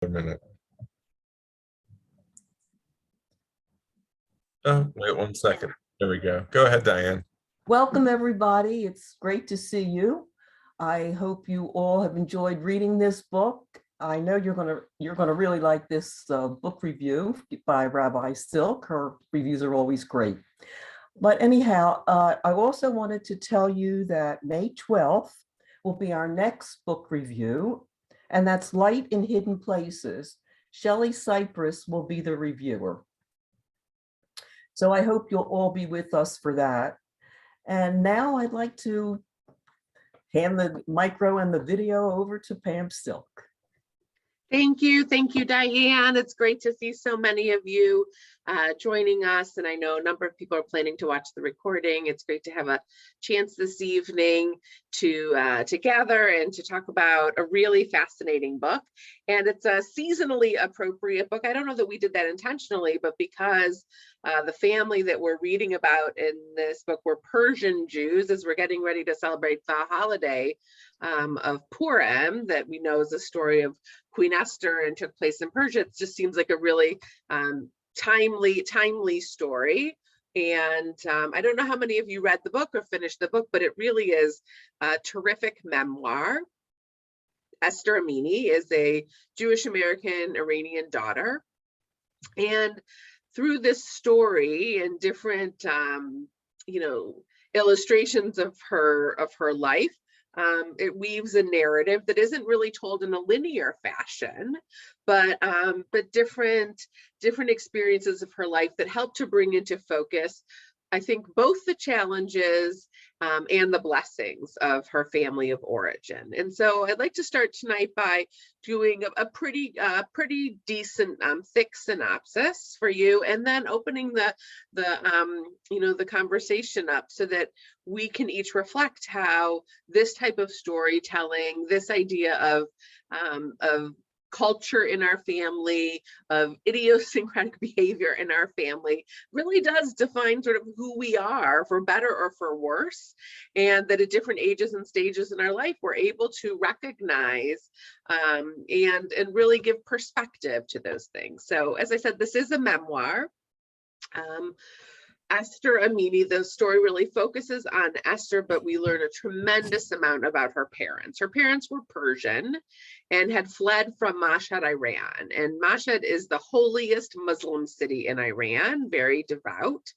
A minute. Oh, wait 1 second. There we go. Go ahead, Diane. Welcome, everybody. It's great to see you. I hope you all have enjoyed reading this book. I know you're gonna really like this book review by Rabbi Silk. Her reviews are always great. But anyhow, I also wanted to tell you that May 12th will be our next book review, and that's Light in Hidden Places. Shelley Cypress will be the reviewer. So I hope you'll all be with us for that. And now I'd like to hand the micro and the video over to Pam Silk. Thank you, Diane. It's great to see so many of you joining us, and I know a number of people are planning to watch the recording. It's great to have a chance this evening to gather and to talk about a really fascinating book. And it's a seasonally appropriate book. I don't know that we did that intentionally, but because the family that we're reading about in this book were Persian Jews, as we're getting ready to celebrate the holiday of Purim, that we know is the story of Queen Esther and took place in Persia. It just seems like a really timely story. And I don't know how many of you read the book or finished the book, but it really is a terrific memoir. Esther Amini is a Jewish American Iranian daughter. And through this story and different illustrations of her life, it weaves a narrative that isn't really told in a linear fashion, but different experiences of her life that help to bring into focus, I think, both the challenges and the blessings of her family of origin. And so I'd like to start tonight by doing a pretty decent thick synopsis for you, and then opening the conversation up so that we can each reflect how this type of storytelling, this idea of culture in our family, of idiosyncratic behavior in our family, really does define sort of who we are, for better or for worse, and that at different ages and stages in our life, we're able to recognize and really give perspective to those things. So as I said, this is a memoir. Esther Amini, the story really focuses on Esther, but we learn a tremendous amount about her parents. Her parents were Persian and had fled from Mashhad, Iran. And Mashhad is the holiest Muslim city in Iran, very devout.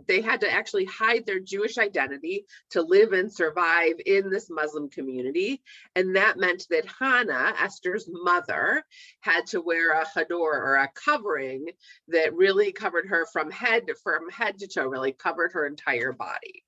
They had to actually hide their Jewish identity to live and survive in this Muslim community. And that meant that Hannah, Esther's mother, had to wear a chador, or a covering, that really covered her from head to toe, really covered her entire body.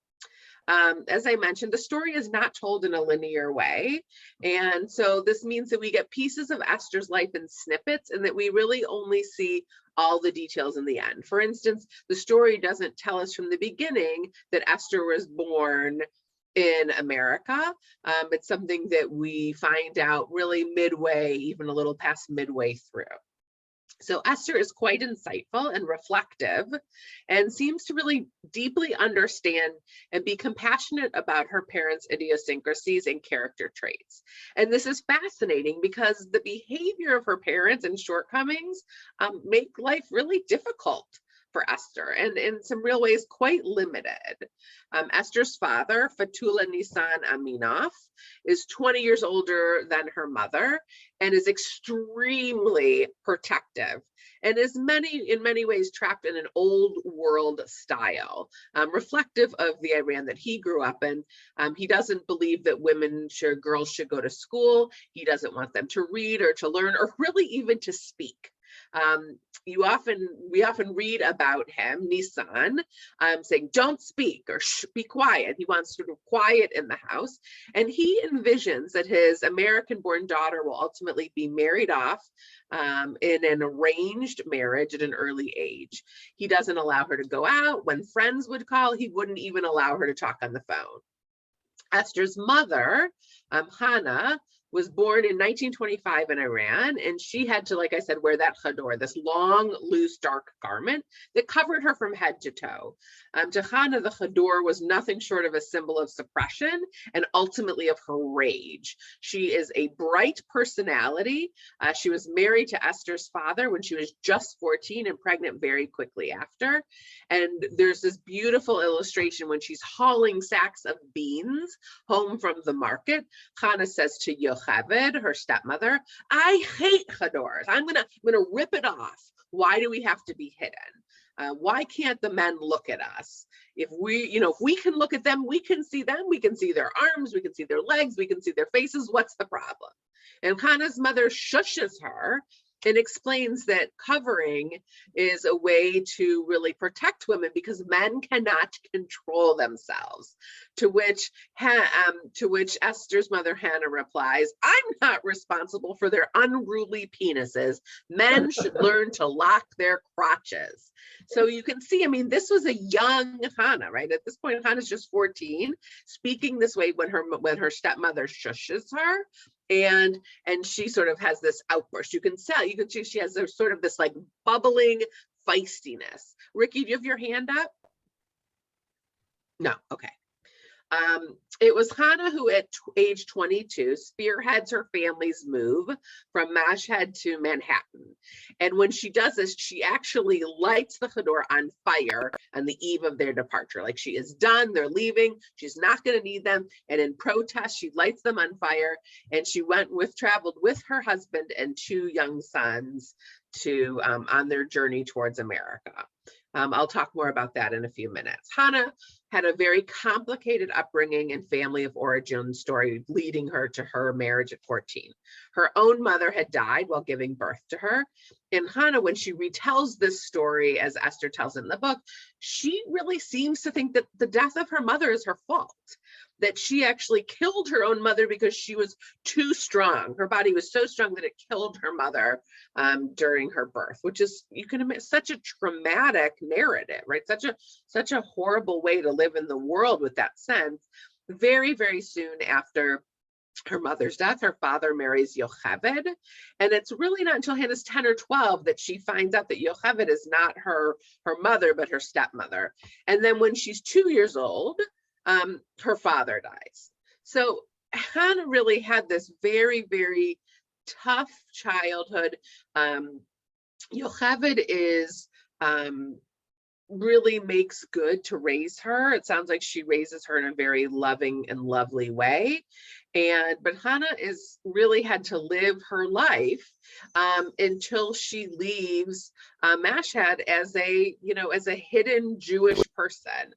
As I mentioned, the story is not told in a linear way. And so this means that we get pieces of Esther's life in snippets, and that we really only see all the details in the end. For instance, the story doesn't tell us from the beginning that Esther was born in America. It's something that we find out really midway, even a little past midway through. So Esther is quite insightful and reflective, and seems to really deeply understand and be compassionate about her parents' idiosyncrasies and character traits. And this is fascinating because the behavior of her parents and shortcomings make life really difficult for Esther, and in some real ways quite limited. Esther's father, Fatullah Nisan Aminoff, is 20 years older than her mother and is extremely protective, and is in many ways trapped in an old world style, reflective of the Iran that he grew up in. He doesn't believe that girls should go to school. He doesn't want them to read or to learn, or really even to speak. We often read about him, Nisan, saying, don't speak, or be quiet. He wants sort of quiet in the house. And he envisions that his American-born daughter will ultimately be married off in an arranged marriage at an early age. He doesn't allow her to go out. When friends would call, he wouldn't even allow her to talk on the phone. Esther's mother, Hannah, was born in 1925 in Iran, and she had to, like I said, wear that chador, this long, loose, dark garment that covered her from head to toe. To Hannah, the chador was nothing short of a symbol of suppression and ultimately of her rage. She is a bright personality. She was married to Esther's father when she was just 14 and pregnant very quickly after. And there's this beautiful illustration when she's hauling sacks of beans home from the market. Hannah says to Yocheved, her stepmother, "I hate chadors. I'm gonna rip it off. Why do we have to be hidden? Why can't the men look at us? If we can look at them, we can see them. We can see their arms. We can see their legs. We can see their faces. What's the problem?" And Hannah's mother shushes her and explains that covering is a way to really protect women because men cannot control themselves. To which Esther's mother Hannah replies, "I'm not responsible for their unruly penises. Men should learn to lock their crotches." So you can see, I mean, this was a young Hannah, right? At this point, Hannah's just 14, speaking this way when her stepmother shushes her. And she sort of has this outburst. You can see she has sort of this like bubbling feistiness. Ricky, do you have your hand up? No, okay. It was Hannah who at age 22 spearheads her family's move from Mashhad to Manhattan. And when she does this, she actually lights the chador on fire on the eve of their departure. Like she is done, they're leaving, she's not going to need them. And in protest, she lights them on fire. And she traveled with her husband and 2 young sons to on their journey towards America. I'll talk more about that in a few minutes. Hannah had a very complicated upbringing and family of origin story leading her to her marriage at 14. Her own mother had died while giving birth to her. And Hannah, when she retells this story, as Esther tells it in the book, she really seems to think that the death of her mother is her fault, that she actually killed her own mother because she was too strong. Her body was so strong that it killed her mother during her birth, which is, you can imagine, such a traumatic narrative, right? Such a horrible way to live in the world with that sense. Very, very soon after her mother's death, her father marries Yocheved. And it's really not until Hannah's 10 or 12 that she finds out that Yocheved is not her mother, but her stepmother. And then when she's 2 years old, her father dies. So Hannah really had this very, very tough childhood. Yocheved is really makes good to raise her. It sounds like she raises her in a very loving and lovely way. But Hannah really had to live her life until she leaves Mashhad as a hidden Jewish person.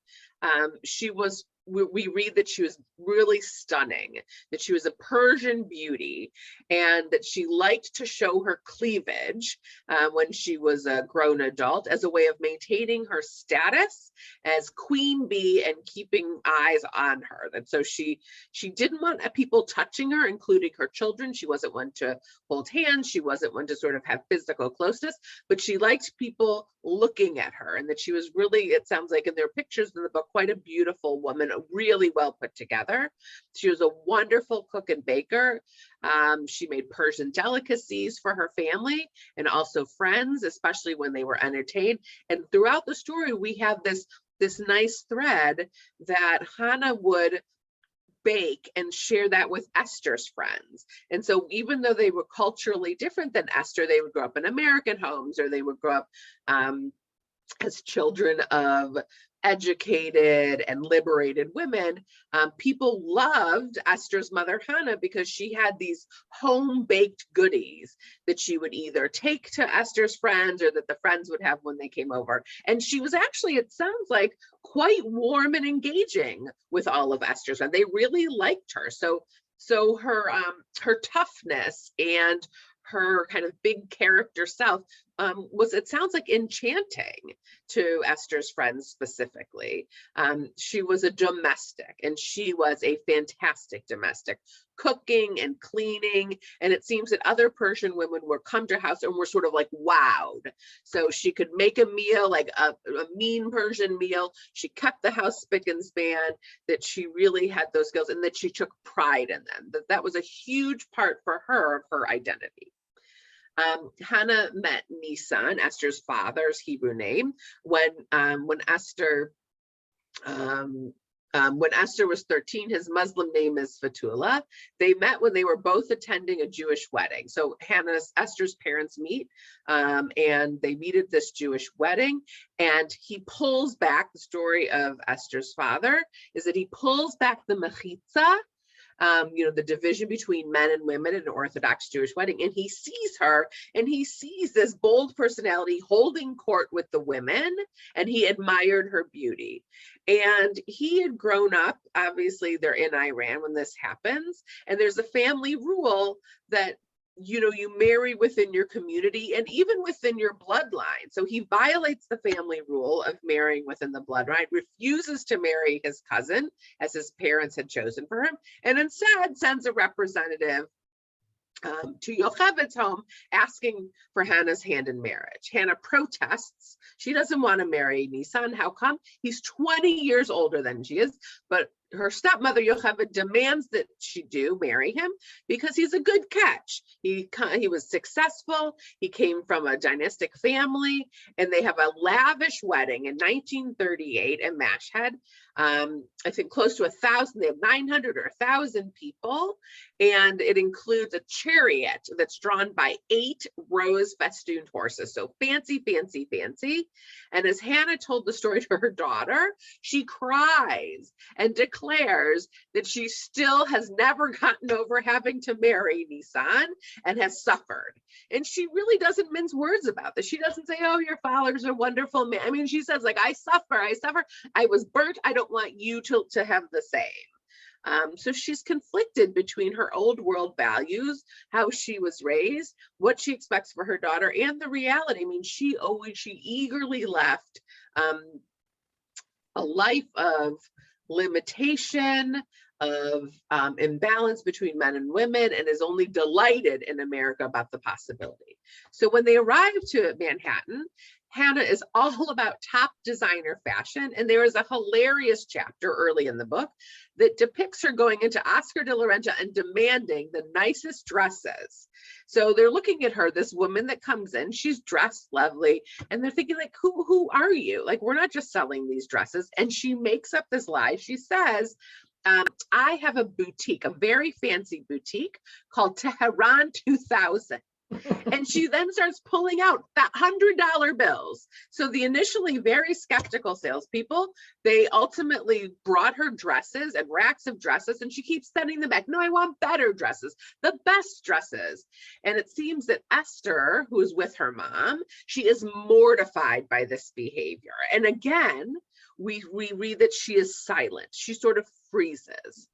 We read that she was really stunning, that she was a Persian beauty, and that she liked to show her cleavage when she was a grown adult as a way of maintaining her status as queen bee and keeping eyes on her. And so she didn't want people touching her, including her children. She wasn't one to hold hands. She wasn't one to sort of have physical closeness, but she liked people looking at her, and that she was really, it sounds like in their pictures in the book, quite a beautiful woman, really well put together. She was a wonderful cook and baker. She made Persian delicacies for her family and also friends, especially when they were entertained. And throughout the story, we have this nice thread that Hannah would bake and share that with Esther's friends. And so even though they were culturally different than Esther, they would grow up in American homes, or they would grow up as children of educated and liberated women. People loved Esther's mother Hannah because she had these home-baked goodies that she would either take to Esther's friends or that the friends would have when they came over. And she was actually, it sounds like, quite warm and engaging with all of Esther's friends. They really liked her. So her toughness and her kind of big character self was, it sounds like, enchanting to Esther's friends specifically. She was a domestic, and she was a fantastic domestic, cooking and cleaning. And it seems that other Persian women would come to her house and were sort of like wowed. So she could make a meal, like a mean Persian meal. She kept the house spick and span, that she really had those skills, and that she took pride in them. That was a huge part for her of her identity. Hannah met Nisan, Esther's father's Hebrew name, when Esther was 13. His Muslim name is Fatula. They met when they were both attending a Jewish wedding. So Esther's parents meet, and they meet at this Jewish wedding. And he pulls back, the story of Esther's father is that he pulls back the mechitza, the division between men and women in an Orthodox Jewish wedding. And he sees her, and he sees this bold personality holding court with the women, and he admired her beauty. And he had grown up, obviously they're in Iran when this happens, and there's a family rule that you marry within your community and even within your bloodline. So he violates the family rule of marrying within the bloodline, refuses to marry his cousin as his parents had chosen for him, and instead sends a representative to Yocheved's home asking for Hannah's hand in marriage. Hannah protests. She doesn't want to marry Nisan. How come? He's 20 years older than she is, but her stepmother Yocheved demands that she do marry him because he's a good catch. He was successful. He came from a dynastic family, and they have a lavish wedding in 1938 in Mashhad. I think close to 1,000. They have 900 or 1,000 people, and it includes a chariot that's drawn by 8 rose festooned horses. So fancy, fancy, fancy. And as Hannah told the story to her daughter, she cries and declares that she still has never gotten over having to marry Nisan and has suffered. And she really doesn't mince words about this. She doesn't say, oh, your father's a wonderful man. I mean, she says, like, I suffer. I was burnt. I don't want you to have the same. So she's conflicted between her old world values, how she was raised, what she expects for her daughter, and the reality. I mean, she eagerly left a life of limitation, of imbalance between men and women, and is only delighted in America about the possibility. So when they arrive to Manhattan, Hannah is all about top designer fashion, and there is a hilarious chapter early in the book that depicts her going into Oscar de la Renta and demanding the nicest dresses. So they're looking at her, this woman that comes in, she's dressed lovely, and they're thinking, like, who are you? Like, we're not just selling these dresses. And she makes up this lie. She says, I have a boutique, a very fancy boutique called Tehran 2000. And she then starts pulling out that $100 bills. So the initially very skeptical salespeople, they ultimately brought her dresses and racks of dresses, and she keeps sending them back. No, I want better dresses, the best dresses. And it seems that Esther, who is with her mom, she is mortified by this behavior. And again, we read that she is silent. She sort of freezes.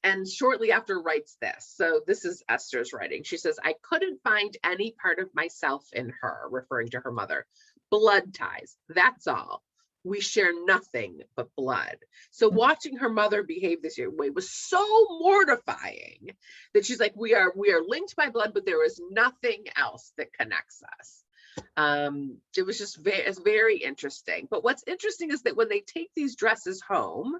And shortly after writes this. So this is Esther's writing. She says, I couldn't find any part of myself in her, referring to her mother. Blood ties, that's all. We share nothing but blood. So watching her mother behave this way was so mortifying that she's like, we are linked by blood, but there is nothing else that connects us. It was just very interesting. But what's interesting is that when they take these dresses home,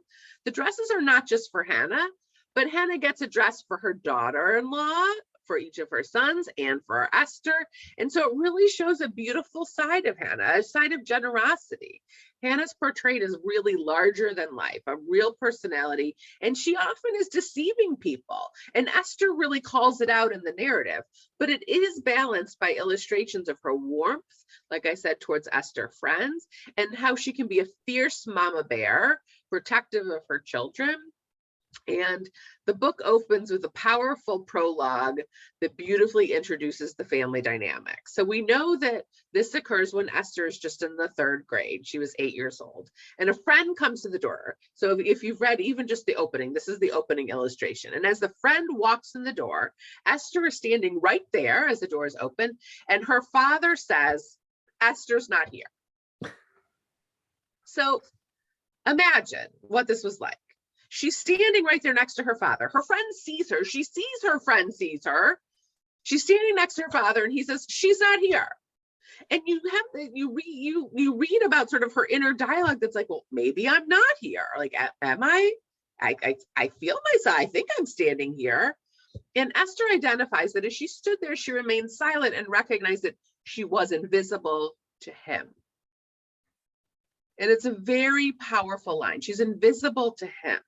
the dresses are not just for Hannah, but Hannah gets a dress for her daughter-in-law, for each of her sons, and for Esther. And so it really shows a beautiful side of Hannah, a side of generosity. Hannah's portrayed as really larger than life, a real personality, and she often is deceiving people. And Esther really calls it out in the narrative, but it is balanced by illustrations of her warmth, like I said, towards Esther friends, and how she can be a fierce mama bear, protective of her children. And The book opens with a powerful prologue that beautifully introduces the family dynamic. So we know that this occurs when Esther is just in the 3rd grade. She was 8 years old, and a friend comes to the door. So if you've read even just the opening, this is the opening illustration. And as the friend walks in the door, Esther is standing right there as the door is open, and her father says, "Esther's not here." So imagine what this was like. She's standing right there next to her father. Her friend sees her. She sees her friend sees her. She's standing next to her father, and he says, "She's not here." And you read about sort of her inner dialogue that's like, well, maybe I'm not here. Like, am I? I feel myself. I think I'm standing here. And Esther identifies that as she stood there, she remained silent and recognized that she was invisible to him. And it's a very powerful line. She's invisible to him.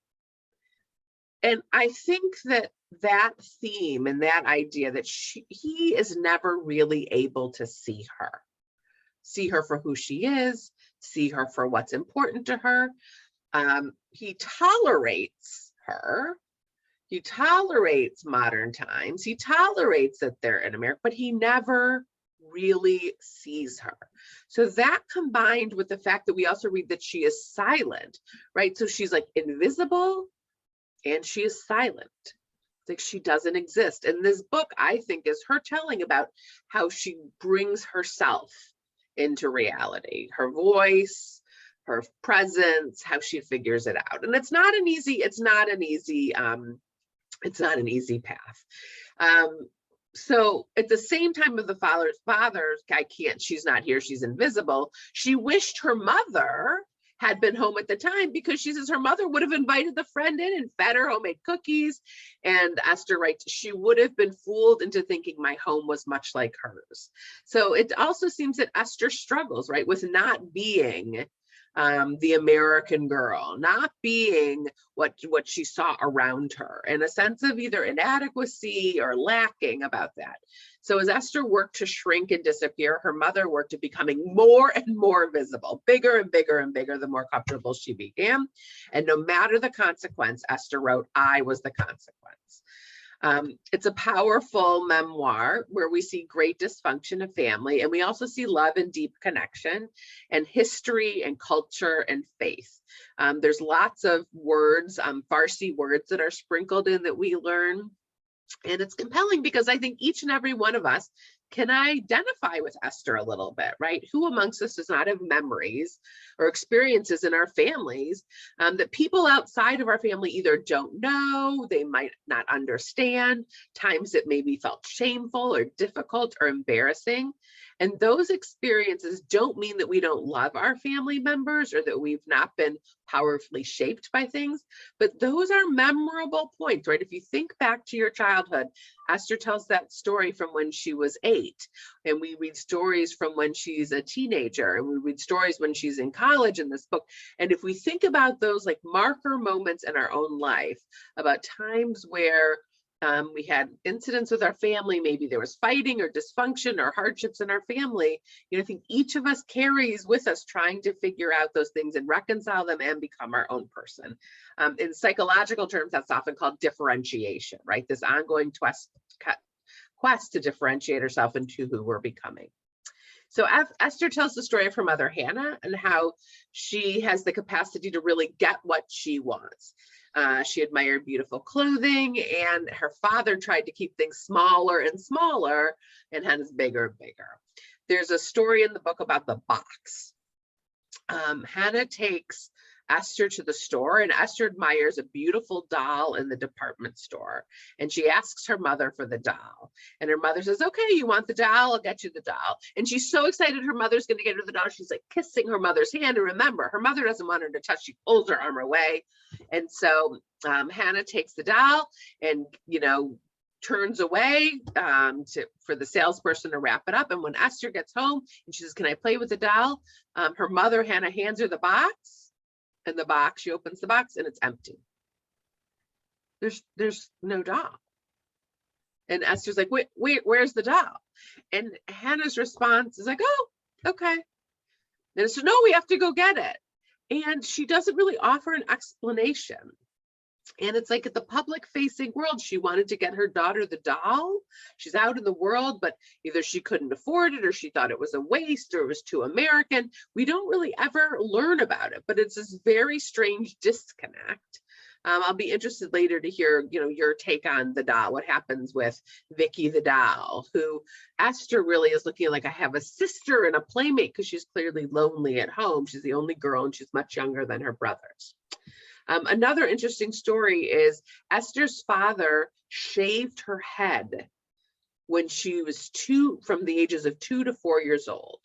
And I think that that theme and that idea that he is never really able to see her for who she is, see her for what's important to her. He tolerates her. He tolerates modern times. He tolerates that they're in America, but he never really sees her. So that combined with the fact that we also read that she is silent, right? So she's like invisible and she is silent. It's like she doesn't exist. And this book, I think, is her telling about how she brings herself into reality, her voice, her presence, how she figures it out. And it's not an easy path. So at the same time of the father's she's not here, she's invisible. She wished her mother had been home at the time, because she says her mother would have invited the friend in and fed her homemade cookies. And Esther writes, she would have been fooled into thinking my home was much like hers. So it also seems that Esther struggles, right, with not being the American girl, not being what she saw around her, and a sense of either inadequacy or lacking about that. So as Esther worked to shrink and disappear, her mother worked at becoming more and more visible, bigger and bigger and bigger, the more comfortable she became. And no matter the consequence, Esther wrote, I was the consequence. It's a powerful memoir where we see great dysfunction of family, and we also see love and deep connection and history and culture and faith. There's lots of words, Farsi words that are sprinkled in that we learn. And it's compelling because I think each and every one of us can identify with Esther a little bit, right? Who amongst us does not have memories or experiences in our families that people outside of our family either don't know, they might not understand, times that maybe felt shameful or difficult or embarrassing. And those experiences don't mean that we don't love our family members or that we've not been powerfully shaped by things, but those are memorable points, right? If you think back to your childhood, Esther tells that story from when she was 8, and we read stories from when she's a teenager, and we read stories when she's in college in this book. And if we think about those like marker moments in our own life, about times where we had incidents with our family, maybe there was fighting or dysfunction or hardships in our family, I think each of us carries with us trying to figure out those things and reconcile them and become our own person. In psychological terms, that's often called differentiation, right? This ongoing quest to differentiate herself into who we're becoming. So Esther tells the story of her mother, Hannah, and how she has the capacity to really get what she wants. She admired beautiful clothing, and her father tried to keep things smaller and smaller, and Hannah's bigger and bigger. There's a story in the book about the box. Hannah takes Esther to the store, and Esther admires a beautiful doll in the department store. And she asks her mother for the doll. And her mother says, okay, you want the doll? I'll get you the doll. And she's so excited her mother's going to get her the doll. She's like kissing her mother's hand. And remember, her mother doesn't want her to touch. She pulls her arm away. And so Hannah takes the doll and, turns away for the salesperson to wrap it up. And when Esther gets home and she says, can I play with the doll? Her mother, Hannah, hands her the box. And the box, she opens the box and it's empty. There's no doll. And Esther's like, wait, where's the doll? And Hannah's response is like, oh, okay. And so no, we have to go get it. And she doesn't really offer an explanation. And it's like at the public facing world, she wanted to get her daughter the doll. She's out in the world, but either she couldn't afford it or she thought it was a waste or it was too American. We don't really ever learn about it, but it's this very strange disconnect. I'll be interested later to hear, your take on the doll. What happens with Vicky the doll, who Esther really is looking like I have a sister and a playmate because she's clearly lonely at home. She's the only girl and she's much younger than her brothers. Another interesting story is Esther's father shaved her head when she was from the ages of 2 to 4 years old.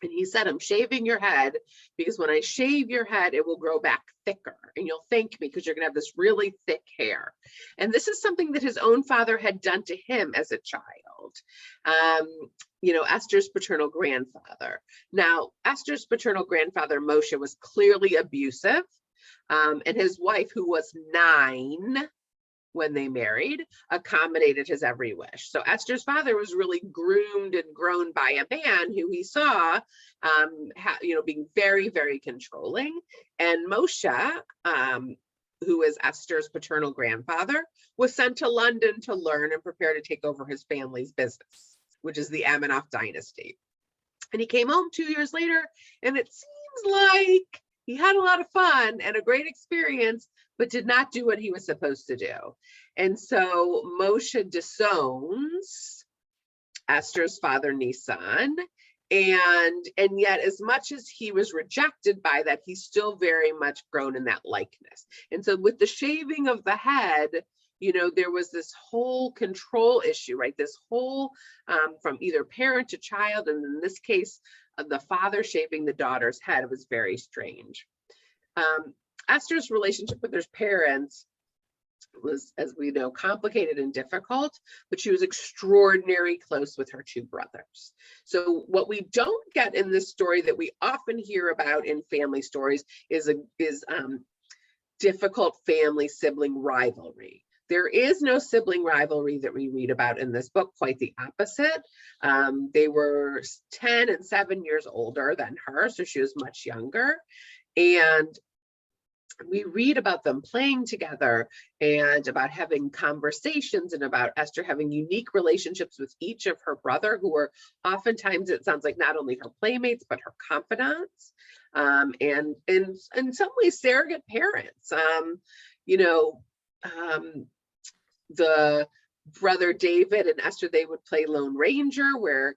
And he said, I'm shaving your head because when I shave your head, it will grow back thicker and you'll thank me because you're going to have this really thick hair. And this is something that his own father had done to him as a child. Esther's paternal grandfather. Now, Esther's paternal grandfather, Moshe, was clearly abusive. And his wife, who was 9 when they married, accommodated his every wish. So Esther's father was really groomed and grown by a man who he saw, being very, very controlling. And Moshe, who is Esther's paternal grandfather, was sent to London to learn and prepare to take over his family's business, which is the Emanu dynasty. And he came home 2 years later, and it seems like he had a lot of fun and a great experience, but did not do what he was supposed to do. And so Moshe disowns Esther's father, Nisan. And yet, as much as he was rejected by that, he's still very much grown in that likeness. And so with the shaving of the head, there was this whole control issue, right? This whole from either parent to child. And in this case, the father shaving the daughter's head was very strange. Esther's relationship with her parents was, as we know, complicated and difficult, but she was extraordinarily close with her 2 brothers. So what we don't get in this story that we often hear about in family stories is difficult family sibling rivalry. There is no sibling rivalry that we read about in this book, quite the opposite. They were 10 and 7 years older than her, so she was much younger. And we read about them playing together and about having conversations and about Esther having unique relationships with each of her brother, who were oftentimes, it sounds like, not only her playmates, but her confidants, and in some ways surrogate parents. The brother David and Esther, they would play Lone Ranger, where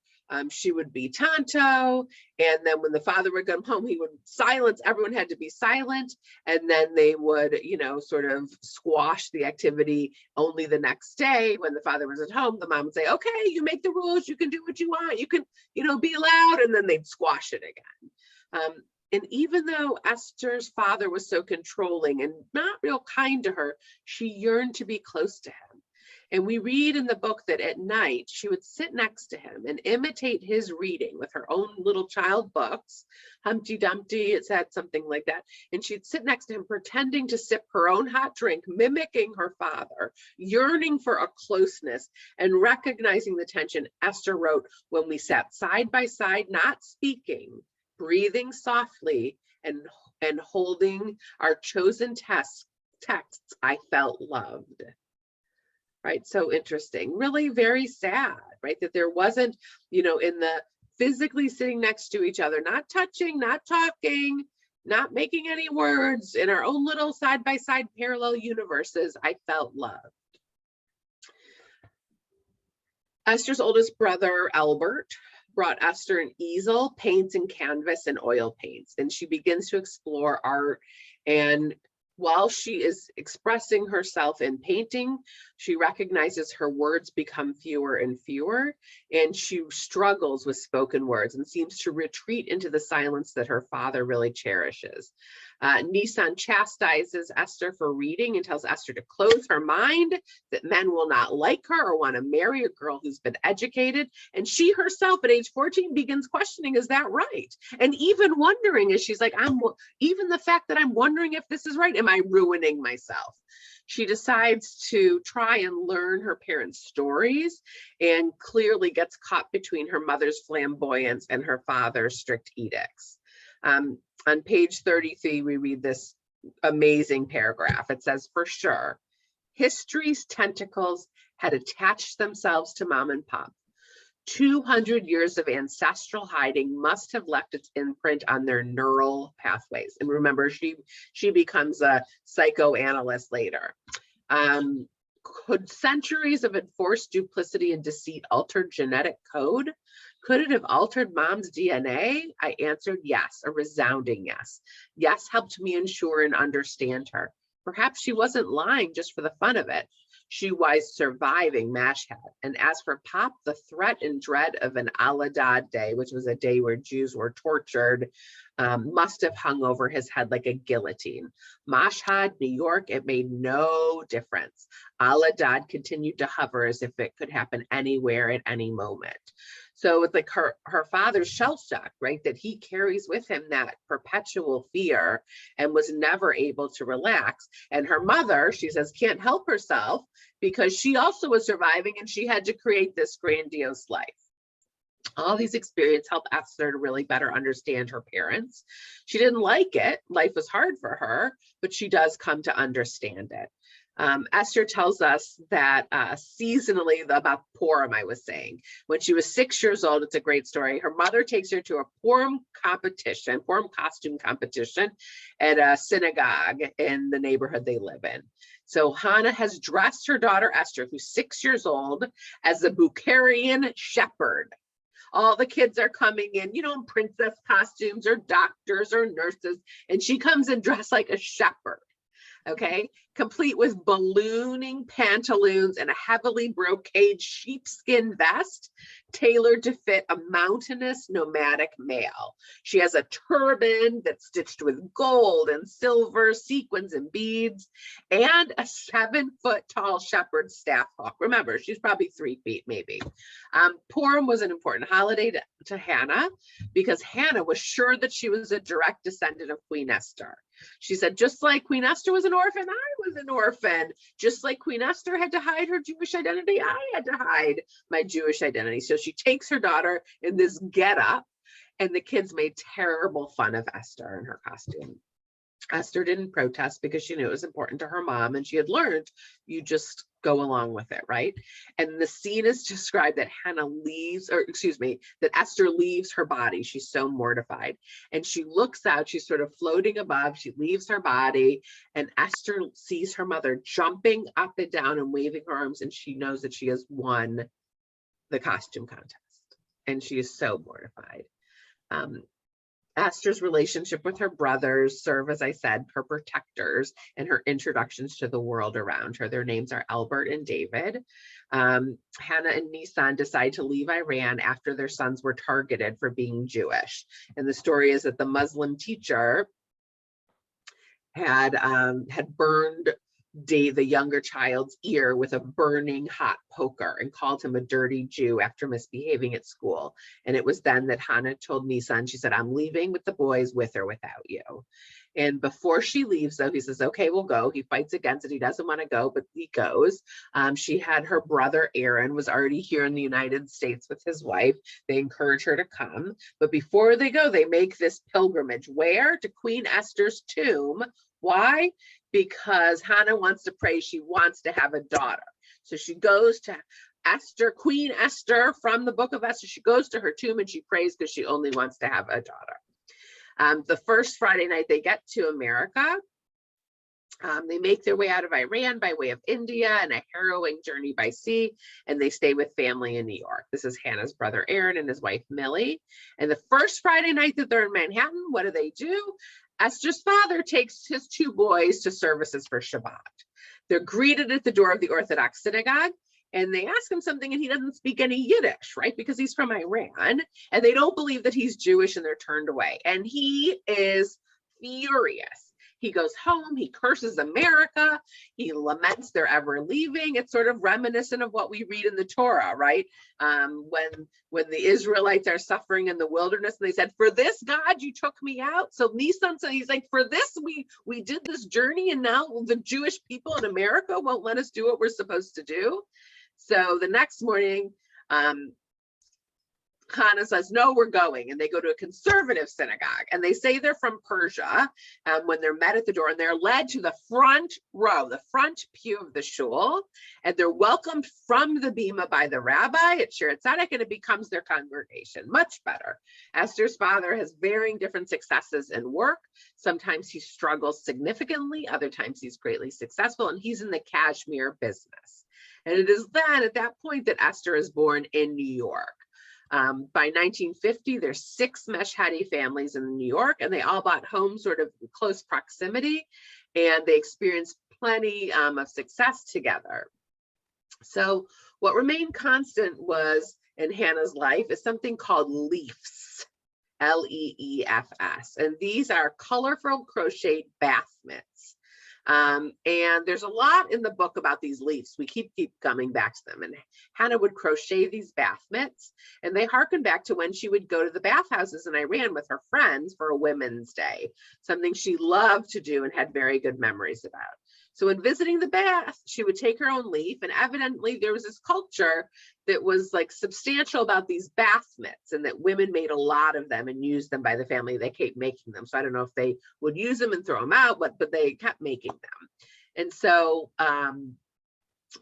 she would be Tonto. And then when the father would come home, he would silence, everyone had to be silent. And then they would, sort of squash the activity only the next day when the father was at home. The mom would say, okay, you make the rules, you can do what you want, you can, be loud. And then they'd squash it again. And even though Esther's father was so controlling and not real kind to her, she yearned to be close to him. And we read in the book that at night she would sit next to him and imitate his reading with her own little child books. Humpty Dumpty, it said something like that. And she'd sit next to him pretending to sip her own hot drink, mimicking her father, yearning for a closeness and recognizing the tension. Esther wrote, when we sat side by side, not speaking, breathing softly and holding our chosen texts, I felt loved. Right, so interesting, really very sad, right? That there wasn't, in the physically sitting next to each other, not touching, not talking, not making any words, in our own little side-by-side parallel universes, I felt loved. Esther's oldest brother, Albert, brought Esther an easel, paints and canvas and oil paints, and she begins to explore art. And while she is expressing herself in painting, she recognizes her words become fewer and fewer, and she struggles with spoken words and seems to retreat into the silence that her father really cherishes. Nisan chastises Esther for reading and tells Esther to close her mind, that men will not like her or want to marry a girl who's been educated. And she herself at age 14 begins questioning, is that right? And even wondering, as she's like, even the fact that I'm wondering if this is right, am I ruining myself? She decides to try and learn her parents' stories and clearly gets caught between her mother's flamboyance and her father's strict edicts. On page 33, we read this amazing paragraph. It says, for sure, history's tentacles had attached themselves to Mom and Pop. 200 years of ancestral hiding must have left its imprint on their neural pathways. And remember, she becomes a psychoanalyst later. Could centuries of enforced duplicity and deceit alter genetic code? Could it have altered Mom's DNA? I answered yes, a resounding yes. Yes helped me ensure and understand her. Perhaps she wasn't lying just for the fun of it. She was surviving Mashhad. And as for Pop, the threat and dread of an Al-Adad day, which was a day where Jews were tortured, must have hung over his head like a guillotine. Mashhad, New York, it made no difference. Al-Adad continued to hover as if it could happen anywhere at any moment. So it's like her father's shell shock, right? That he carries with him that perpetual fear and was never able to relax. And her mother, she says, can't help herself because she also was surviving and she had to create this grandiose life. All these experiences help Esther to really better understand her parents. She didn't like it. Life was hard for her, but she does come to understand it. Esther tells us that seasonally, about Purim, I was saying, when she was 6 years old, it's a great story. Her mother takes her to a Purim costume competition at a synagogue in the neighborhood they live in. So Hannah has dressed her daughter Esther, who's 6 years old, as the Bukharian shepherd. All the kids are coming in, you know, in princess costumes or doctors or nurses, and she comes in dressed like a shepherd. Okay, complete with ballooning pantaloons and a heavily brocade sheepskin vest tailored to fit a mountainous nomadic male. She has a turban that's stitched with gold and silver, sequins and beads, and a 7-foot tall shepherd's staff hawk. Remember, she's probably 3 feet maybe. Purim was an important holiday to Hannah because Hannah was sure that she was a direct descendant of Queen Esther. She said, just like Queen Esther was an orphan, I was an orphan. Just like Queen Esther had to hide her Jewish identity, I had to hide my Jewish identity. So she takes her daughter in this getup, and the kids made terrible fun of Esther in her costume. Esther didn't protest because she knew it was important to her mom, and she had learned you just go along with it, right? And the scene is described that that Esther leaves her body. She's so mortified, and she looks out. She's sort of floating above. She leaves her body, and Esther sees her mother jumping up and down and waving her arms, and she knows that she has won the costume contest, and she is so mortified. Esther's relationship with her brothers serve, as I said, her protectors and her introductions to the world around her. Their names are Albert and David. Hannah and Nisan decide to leave Iran after their sons were targeted for being Jewish. And the story is that the Muslim teacher had burned the younger child's ear with a burning hot poker and called him a dirty Jew after misbehaving at school. And it was then that Hannah told Nisan, she said, I'm leaving with the boys, with or without you. And before she leaves, though, he says, okay, we'll go. He fights against it. He doesn't want to go, but he goes. She had her brother Aaron was already here in the United States with his wife. They encourage her to come. But before they go, they make this pilgrimage. Where? To Queen Esther's tomb. Why? Because Hannah wants to pray. She wants to have a daughter. So she goes to Esther, Queen Esther from the book of Esther. She goes to her tomb and she prays because she only wants to have a daughter. The first Friday night they get to America, they make their way out of Iran by way of India and a harrowing journey by sea, and they stay with family in New York. This is Hannah's brother Aaron and his wife Millie. And the first Friday night that they're in Manhattan, what do? Esther's father takes his 2 boys to services for Shabbat. They're greeted at the door of the Orthodox synagogue, and they ask him something, and he doesn't speak any Yiddish, right? Because he's from Iran, and they don't believe that he's Jewish, and they're turned away. And he is furious. He goes home, he curses America, he laments their ever leaving. It's sort of reminiscent of what we read in the Torah, right? When the Israelites are suffering in the wilderness, and they said, for this, God, you took me out. So Nisan said, he's like, for this, we did this journey, and now the Jewish people in America won't let us do what we're supposed to do. So the next morning, Hannah says, no, we're going. And they go to a conservative synagogue, and they say they're from Persia when they're met at the door, and they're led to the front row, the front pew of the shul, and they're welcomed from the bima by the rabbi at Shirat Tzedek, and it becomes their congregation. Much better. Esther's father has varying different successes in work. Sometimes he struggles significantly, other times he's greatly successful, and he's in the cashmere business. And it is then at that point that Esther is born in New York. By 1950, there's 6 Mashhadi families in New York, and they all bought homes sort of in close proximity, and they experienced plenty of success together. So what remained constant was in Hannah's life is something called leafs, L-E-E-F-S, and these are colorful crocheted bath mitts. And there's a lot in the book about these leaves. We keep coming back to them. And Hannah would crochet these bath mitts, and they harken back to when she would go to the bathhouses in Iran with her friends for a Women's Day, something she loved to do and had very good memories about. So in visiting the bath, she would take her own leaf, and evidently there was this culture that was like substantial about these bath mitts, and that women made a lot of them and used them by the family. They kept making them. So I don't know if they would use them and throw them out, but they kept making them. And so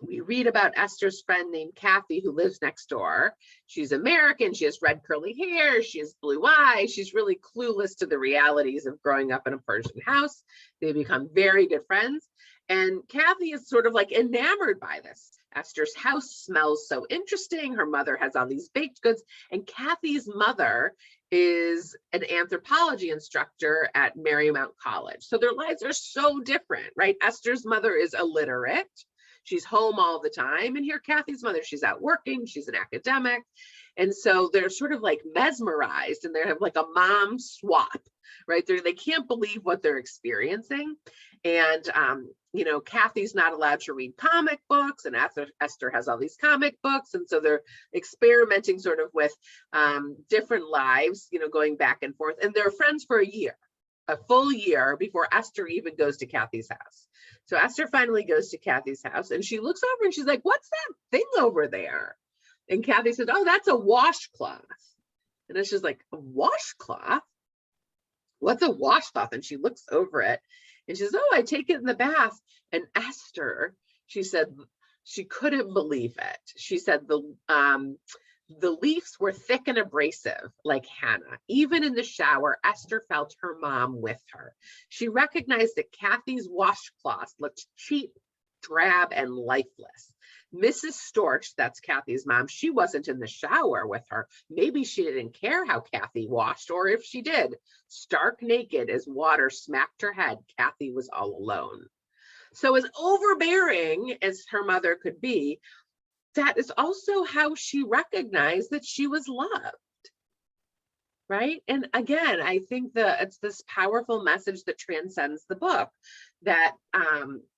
we read about Esther's friend named Kathy, who lives next door. She's American. She has red curly hair. She has blue eyes. She's really clueless to the realities of growing up in a Persian house. They become very good friends. And Kathy is sort of like enamored by this. Esther's house smells so interesting. Her mother has all these baked goods. And Kathy's mother is an anthropology instructor at Marymount College. So their lives are so different, right? Esther's mother is illiterate. She's home all the time. And here, Kathy's mother, she's out working. She's an academic. And so they're sort of like mesmerized, and they have like a mom swap, right? They can't believe what they're experiencing. And, you know, Kathy's not allowed to read comic books, and Esther has all these comic books. And so they're experimenting sort of with different lives, you know, going back and forth. And they're friends for a full year before Esther even goes to Kathy's house. So Esther finally goes to Kathy's house, and she looks over and she's like, what's that thing over there? And Kathy says, oh, that's a washcloth. And it's just like, a washcloth? What's a washcloth? And she looks over it and she says, oh, I take it in the bath. And Esther, she said, she couldn't believe it. She said the leaves were thick and abrasive like Hannah. Even in the shower, Esther felt her mom with her. She recognized that Kathy's washcloth looked cheap, drab, and lifeless. Mrs. Storch, that's Kathy's mom, she wasn't in the shower with her. Maybe she didn't care how Kathy washed, or if she did. Stark naked as water smacked her head, Kathy was all alone. So as overbearing as her mother could be, that is also how she recognized that she was loved. Right? And again, I think that it's this powerful message that transcends the book, that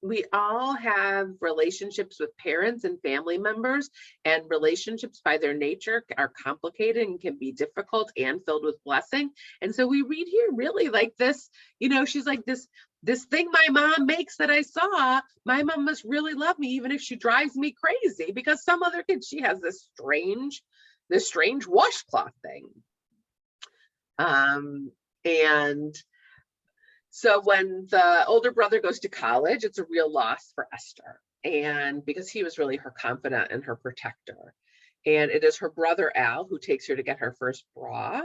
we all have relationships with parents and family members, and relationships by their nature are complicated and can be difficult and filled with blessing. And so we read here really like this, you know, she's like, this thing my mom makes that I saw, my mom must really love me, even if she drives me crazy, because some other kid, she has this strange washcloth thing. And so when the older brother goes to college, it's a real loss for Esther, and because he was really her confidant and her protector. And it is her brother Al who takes her to get her first bra,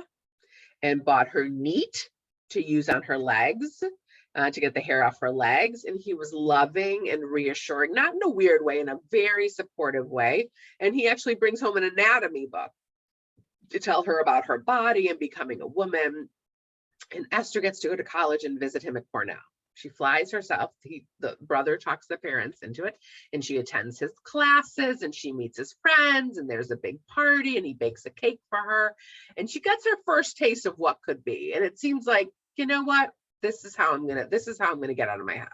and bought her neat to use on her legs, to get the hair off her legs. And he was loving and reassuring, not in a weird way, in a very supportive way. And he actually brings home an anatomy book to tell her about her body and becoming a woman. And Esther gets to go to college and visit him at Cornell. She flies herself. The brother talks the parents into it, and she attends his classes, and she meets his friends, and there's a big party, and he bakes a cake for her, and she gets her first taste of what could be. And it seems like, you know what, this is how I'm gonna get out of my house.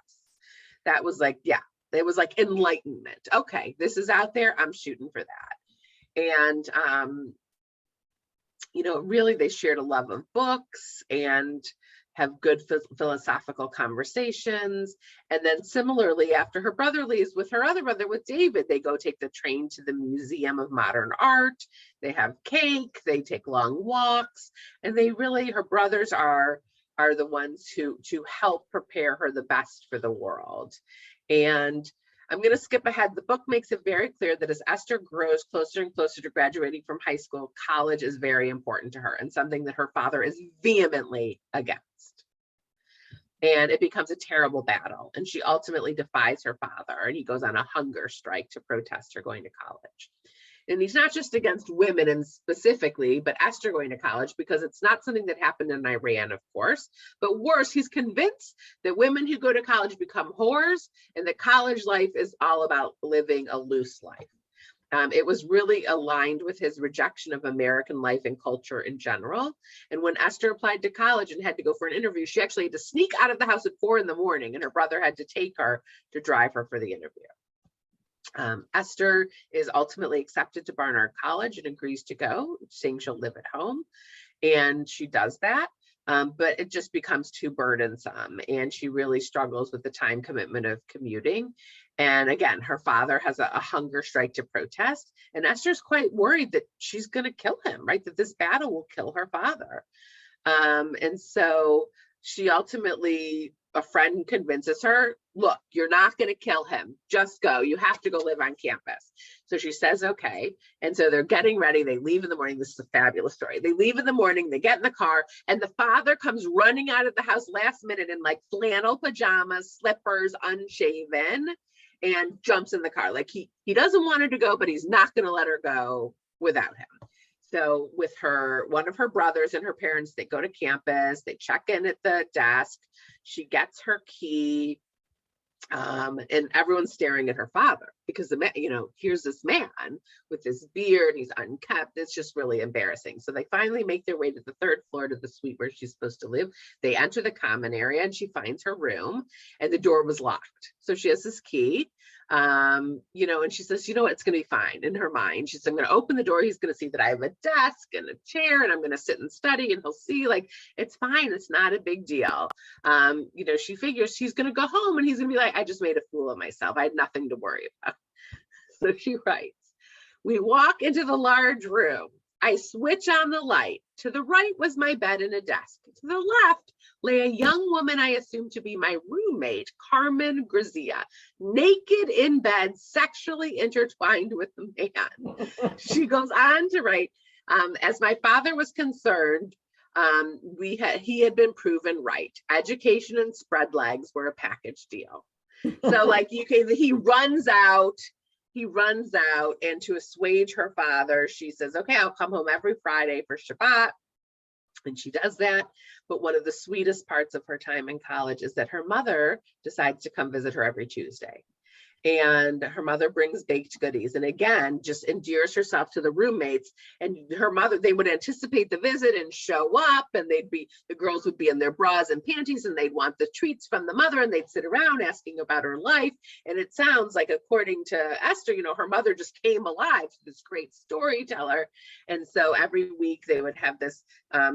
That was like, yeah, it was like enlightenment. Okay, this is out there, I'm shooting for that. And you know, really, they shared a love of books and have good philosophical conversations. And then similarly, after her brother leaves with her other brother, with David, they go take the train to the Museum of Modern Art. They have cake, they take long walks, and they really, her brothers are the ones to help prepare her the best for the world. And I'm going to skip ahead. The book makes it very clear that as Esther grows closer and closer to graduating from high school, college is very important to her and something that her father is vehemently against. And it becomes a terrible battle. And she ultimately defies her father, and he goes on a hunger strike to protest her going to college. And he's not just against women and specifically, but Esther going to college, because it's not something that happened in Iran, of course, but worse, he's convinced that women who go to college become whores and that college life is all about living a loose life. It was really aligned with his rejection of American life and culture in general. And when Esther applied to college and had to go for an interview, she actually had to sneak out of the house at 4 a.m, and her brother had to take her to drive her for the interview. Esther is ultimately accepted to Barnard College and agrees to go, saying she'll live at home. And she does that, but it just becomes too burdensome. And she really struggles with the time commitment of commuting. And again, her father has a hunger strike to protest. And Esther's quite worried that she's going to kill him, right? That this battle will kill her father. And so she ultimately, a friend convinces her, look, you're not going to kill him. Just go. You have to go live on campus. So she says, okay. And so they're getting ready. They leave in the morning. This is a fabulous story. They leave in the morning. They get in the car, and the father comes running out of the house last minute in like flannel pajamas, slippers, unshaven, and jumps in the car. Like he doesn't want her to go, but he's not going to let her go without him. So with one of her brothers and her parents, they go to campus, they check in at the desk, she gets her key, and everyone's staring at her father because the man, here's this man with this beard, he's unkempt. It's just really embarrassing. So they finally make their way to the 3rd floor to the suite where she's supposed to live. They enter the common area and she finds her room, and the door was locked. So she has this key. And she says, it's going to be fine. In her mind, she says, I'm going to open the door. He's going to see that I have a desk and a chair, and I'm going to sit and study, and he'll see, like, it's fine. It's not a big deal. She figures she's going to go home and he's going to be like, I just made a fool of myself. I had nothing to worry about. So she writes, we walk into the large room. I switch on the light. To the right was my bed and a desk. To the left lay a young woman I assumed to be my roommate, Carmen Grazia, naked in bed, sexually intertwined with the man. She goes on to write, as my father was concerned, he had been proven right. Education and spread legs were a package deal. So like he runs out, and to assuage her father, she says, okay, I'll come home every Friday for Shabbat. And she does that. But one of the sweetest parts of her time in college is that her mother decides to come visit her every Tuesday. And her mother brings baked goodies, and again, just endears herself to the roommates. And her mother, they would anticipate the visit and show up, and the girls would be in their bras and panties, and they'd want the treats from the mother, and they'd sit around asking about her life. And it sounds like, according to Esther, her mother just came alive, this great storyteller. And so every week they would have this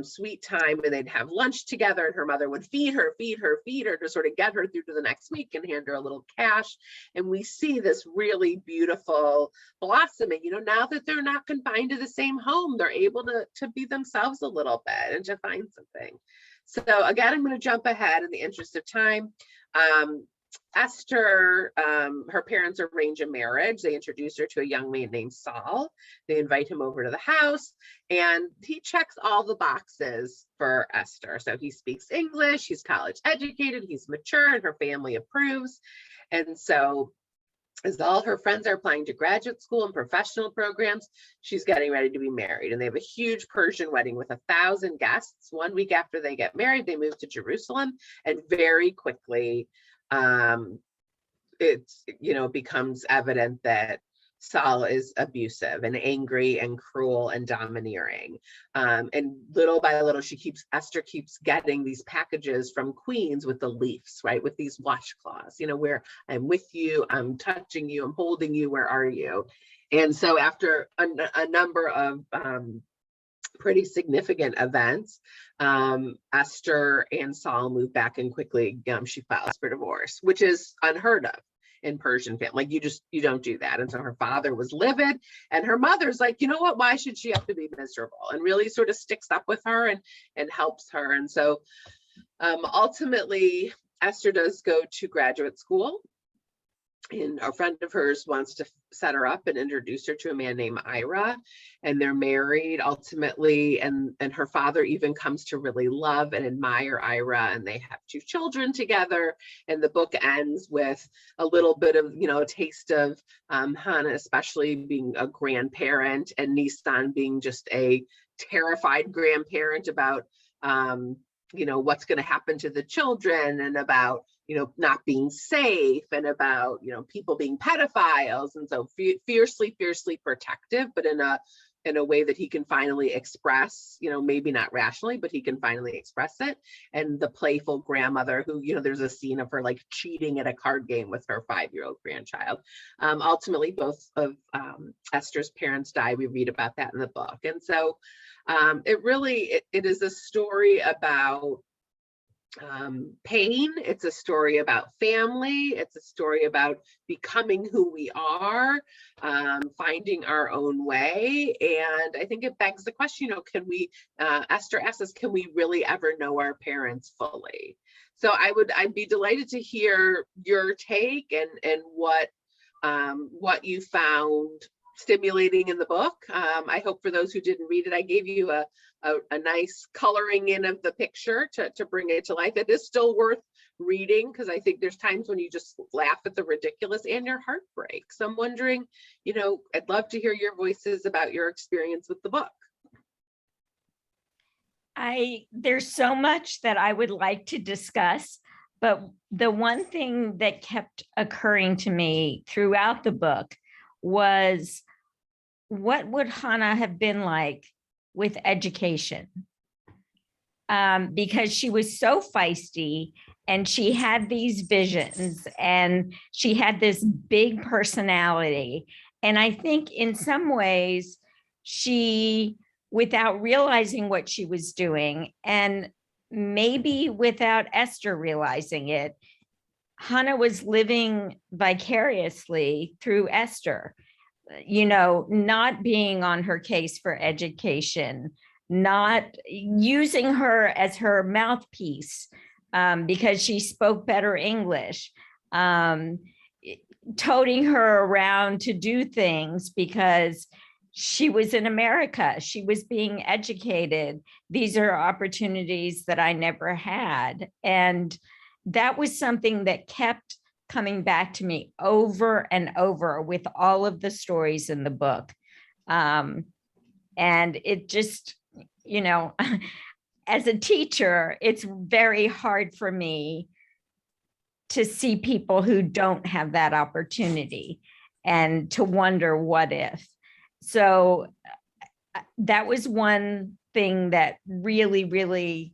sweet time, and they'd have lunch together, and her mother would feed her to sort of get her through to the next week and hand her a little cash. And we see this really beautiful blossoming, now that they're not confined to the same home, they're able to be themselves a little bit and to find something. So again, I'm going to jump ahead in the interest of time. Esther, her parents arrange a marriage. They introduce her to a young man named Saul. They invite him over to the house, and he checks all the boxes for Esther. So he speaks English, he's college educated, he's mature, and her family approves. And so as all her friends are applying to graduate school and professional programs, she's getting ready to be married. And they have a huge Persian wedding with 1,000 guests. 1 week after they get married, they move to Jerusalem, and very quickly it becomes evident that Saul is abusive and angry and cruel and domineering. And little by little, Esther keeps getting these packages from Queens with the leaves, right? With these washcloths, where I'm with you, I'm touching you, I'm holding you, where are you? And so after a number of pretty significant events. Esther and Saul move back in quickly. She files for divorce, which is unheard of in Persian family. Like you don't do that. And so her father was livid, and her mother's like, you know what, why should she have to be miserable? And really sort of sticks up with her and helps her. And so ultimately Esther does go to graduate school, and a friend of hers wants to set her up and introduce her to a man named Ira, and they're married ultimately. And her father even comes to really love and admire Ira, and they have 2 children together. And the book ends with a little bit of, a taste of Hannah, especially being a grandparent, and Nissan being just a terrified grandparent about, what's going to happen to the children, and about, not being safe, and about, people being pedophiles. And so fiercely protective, but in a way that he can finally express, maybe not rationally, but he can finally express it. And the playful grandmother who, there's a scene of her like cheating at a card game with her 5-year-old grandchild. Ultimately, both of Esther's parents die. We read about that in the book. And so it is a story about pain. It's a story about family. It's a story about becoming who we are, finding our own way. And I think it begs the question, can we, Esther asks us, can we really ever know our parents fully? So I'd be delighted to hear your take and what you found stimulating in the book. I hope for those who didn't read it, I gave you a nice coloring in of the picture to bring it to life. It is still worth reading, because I think there's times when you just laugh at the ridiculous and your heart breaks. So I'm wondering, I'd love to hear your voices about your experience with the book. There's so much that I would like to discuss, but the one thing that kept occurring to me throughout the book was, what would Hannah have been like with education? Because she was so feisty, and she had these visions, and she had this big personality. And I think in some ways she, without realizing what she was doing, and maybe without Esther realizing it, Hannah was living vicariously through Esther, not being on her case for education, not using her as her mouthpiece because she spoke better English, toting her around to do things because she was in America, she was being educated. These are opportunities that I never had. And that was something that kept coming back to me over and over with all of the stories in the book. And it just, as a teacher, it's very hard for me to see people who don't have that opportunity and to wonder what if. So that was one thing that really, really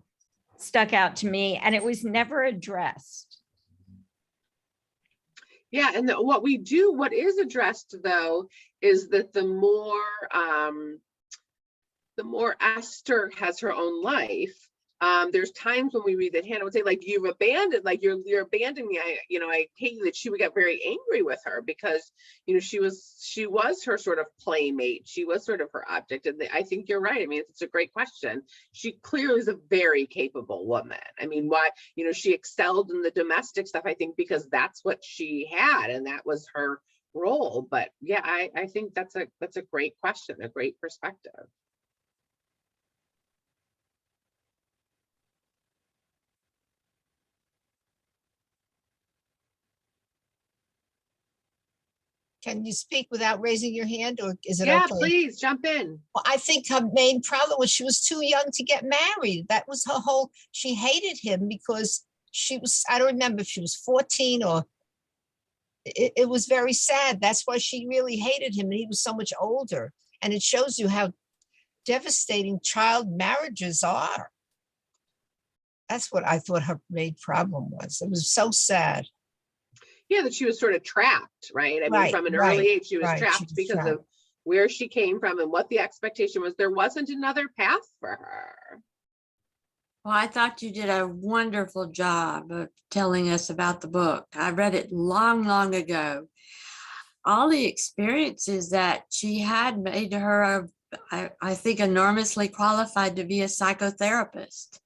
stuck out to me, and it was never addressed. Yeah, and what is addressed though is that the more Esther has her own life, there's times when we read that Hannah would say, like, you're abandoning me. I hate that she would get very angry with her because, she was her sort of playmate. She was sort of her object. And I think you're right. I mean, it's a great question. She clearly is a very capable woman. I mean, why, she excelled in the domestic stuff, I think, because that's what she had and that was her role. But yeah, I think that's a great question, a great perspective. Can you speak without raising your hand, or is it Yeah, okay? please jump in. Well, I think her main problem was she was too young to get married. That was her whole, she hated him because she was, I don't remember if she was 14 or, it was very sad. That's why she really hated him. And he was so much older. And it shows you how devastating child marriages are. That's what I thought her main problem was. It was so sad. Yeah, that she was sort of trapped, right? I mean, from an early age, she was trapped because of where she came from and what the expectation was. There wasn't another path for her. Well, I thought you did a wonderful job of telling us about the book. I read it long, long ago. All the experiences that she had made her, I think, enormously qualified to be a psychotherapist,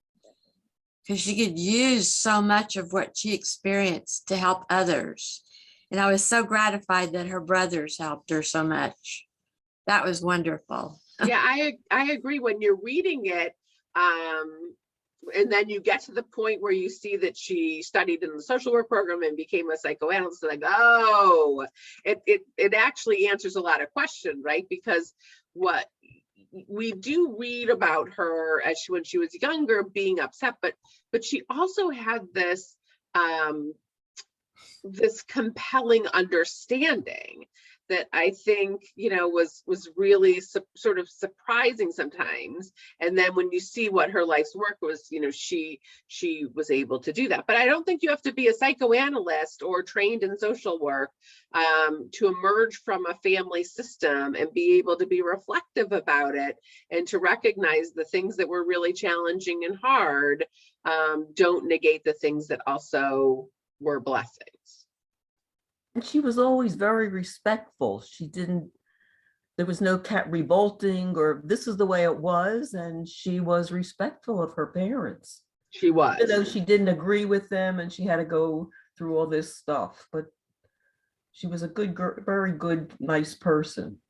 because she could use so much of what she experienced to help others. And I was so gratified that her brothers helped her so much. That was wonderful. Yeah, I agree. When you're reading it, and then you get to the point where you see that she studied in the social work program and became a psychoanalyst, like, oh, it actually answers a lot of questions, right? Because what we do read about her as when she was younger, being upset, but she also had this this compelling understanding that I think, was really sort of surprising sometimes. And then when you see what her life's work was, she was able to do that. But I don't think you have to be a psychoanalyst or trained in social work to emerge from a family system and be able to be reflective about it and to recognize the things that were really challenging and hard don't negate the things that also were blessings. And she was always very respectful. There was no cat revolting or this is the way it was. And she was respectful of her parents. She was. Even though she didn't agree with them and she had to go through all this stuff, but she was a good, very good, nice person.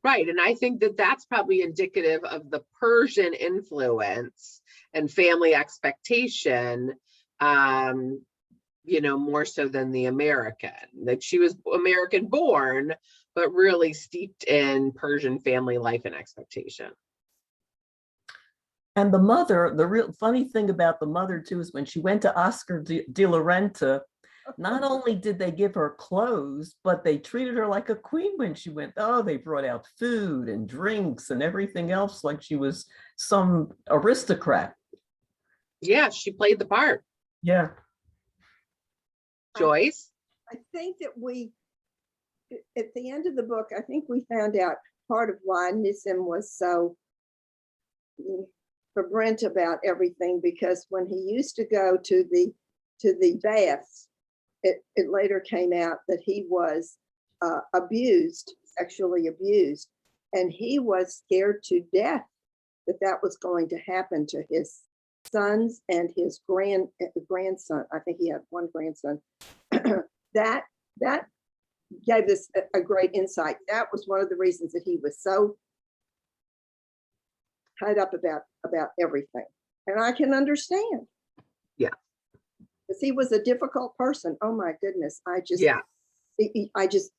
Right. And I think that that's probably indicative of the Persian influence and family expectation, more so than the American. That she was American born, but really steeped in Persian family life and expectation. And the mother, the real funny thing about the mother too, is when she went to Oscar de la Renta, not only did they give her clothes, but they treated her like a queen when she went. Oh, they brought out food and drinks and everything else like she was some aristocrat. Yeah, she played the part. Yeah. Joyce? I think that at the end of the book, I think we found out part of why Nissim was so fervent about everything, because when he used to go to the baths, it later came out that he was sexually abused, and he was scared to death that was going to happen to his sons and his grandson. I think he had one grandson. that gave us a great insight. That was one of the reasons that he was so tied up about everything, and I can understand. Yeah, because he was a difficult person. Oh my goodness, I just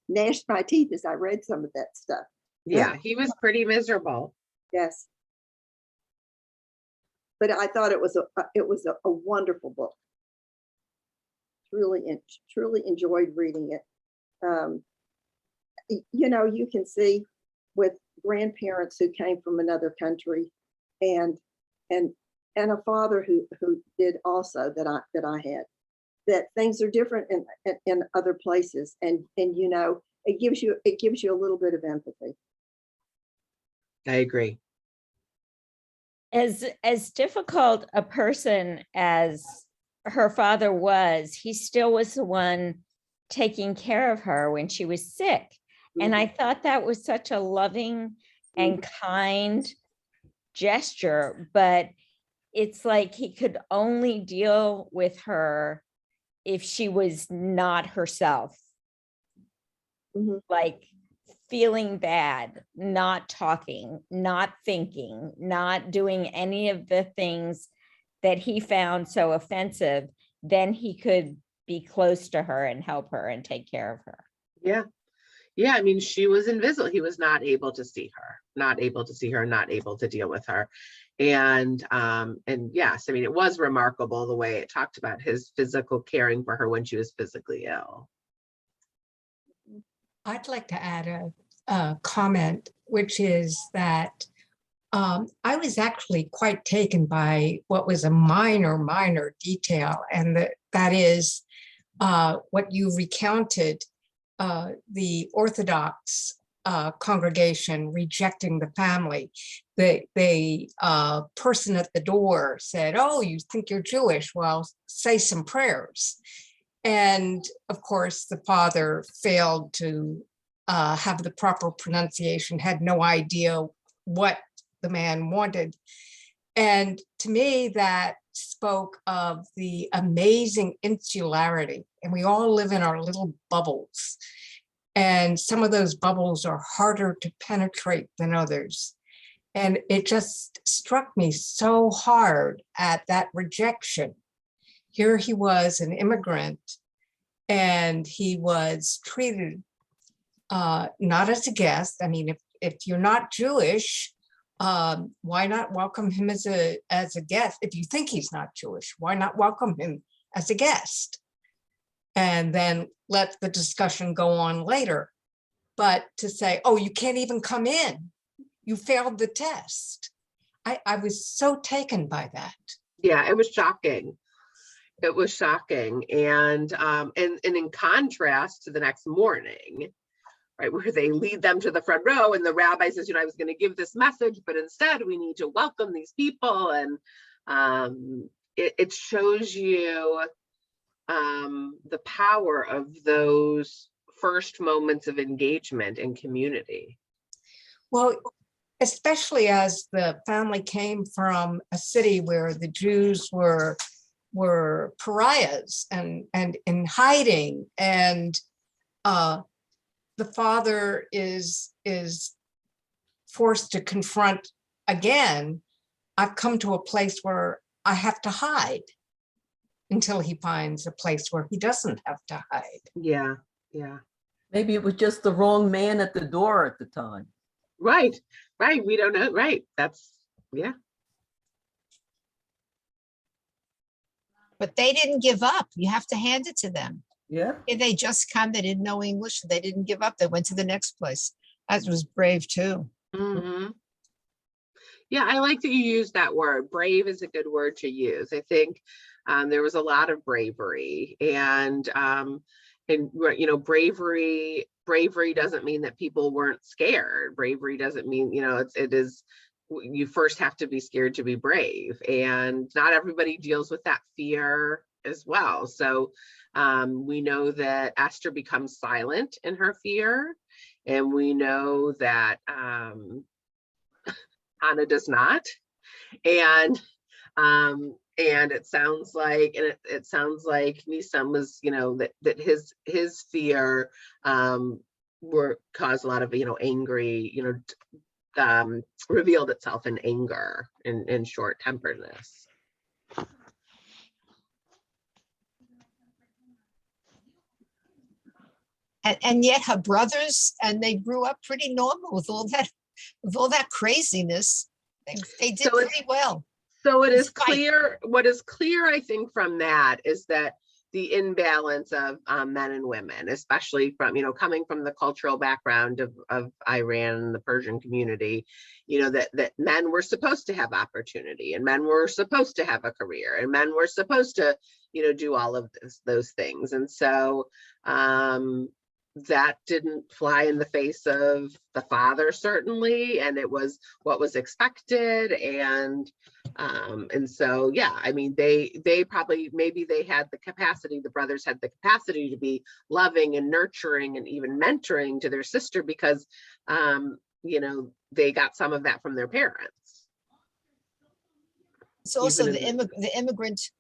gnashed my teeth as I read some of that stuff. Yeah, he was pretty miserable. Yes. But I thought it was a wonderful book. Truly enjoyed reading it. You can see with grandparents who came from another country, and a father who did also that I had, that things are different in other places, and it gives you a little bit of empathy. I agree. As difficult a person as her father was, he still was the one taking care of her when she was sick. Mm-hmm. And I thought that was such a loving and kind gesture, but it's like he could only deal with her if she was not herself. Mm-hmm. Like feeling bad, not talking, not thinking, not doing any of the things that he found so offensive, then he could be close to her and help her and take care of her. Yeah. Yeah. I mean, she was invisible. He was not able to see her, not able to deal with her. And yes, I mean, it was remarkable the way it talked about his physical caring for her when she was physically ill. I'd like to add a comment, which is that I was actually quite taken by what was a minor detail, and that is what you recounted, the Orthodox congregation rejecting the family. The person at the door said, "Oh, you think you're Jewish? Well, say some prayers." And of course, the father failed to have the proper pronunciation, had no idea what the man wanted. And to me, that spoke of the amazing insularity. And we all live in our little bubbles. And some of those bubbles are harder to penetrate than others. And it just struck me so hard at that rejection. Here he was, an immigrant, and he was treated not as a guest. I mean, if you're not Jewish, why not welcome him as a guest? If you think he's not Jewish, why not welcome him as a guest? And then let the discussion go on later. But to say, oh, you can't even come in, you failed the test. I was so taken by that. Yeah, it was shocking. It was shocking. And in contrast to the next morning, right, where they lead them to the front row and the rabbi says, I was going to give this message, but instead we need to welcome these people. And it shows you the power of those first moments of engagement in community. Well, especially as the family came from a city where the Jews were pariahs and in hiding, and the father is forced to confront again, I've come to a place where I have to hide, until he finds a place where he doesn't have to hide. Yeah. Maybe it was just the wrong man at the door at the time. Right. We don't know. Right. Yeah. But they didn't give up. You have to hand it to them. Yeah. If they just come, they didn't know English, they didn't give up. They went to the next place. That was brave too. Mm-hmm. Yeah, I like that you use that word. Brave is a good word to use. I think there was a lot of bravery, and bravery doesn't mean that people weren't scared. Bravery doesn't mean, you first have to be scared to be brave, and not everybody deals with that fear as well. So we know that Esther becomes silent in her fear, and we know that Hannah does not. And it sounds like, Nisam was, that his fear caused a lot of, angry, revealed itself in anger and short-temperedness. And yet her brothers, and they grew up pretty normal with all that craziness. They did pretty well. So it is clear, what is clear, I think, from that is that the imbalance of men and women, especially from, coming from the cultural background of Iran and the Persian community, that men were supposed to have opportunity, and men were supposed to have a career, and men were supposed to, do all of those things. And so that didn't fly in the face of the father, certainly, and it was what was expected. And so, yeah, I mean, they probably, maybe they had the capacity, the brothers had the capacity to be loving and nurturing and even mentoring to their sister, because they got some of that from their parents. It's also the immigrant,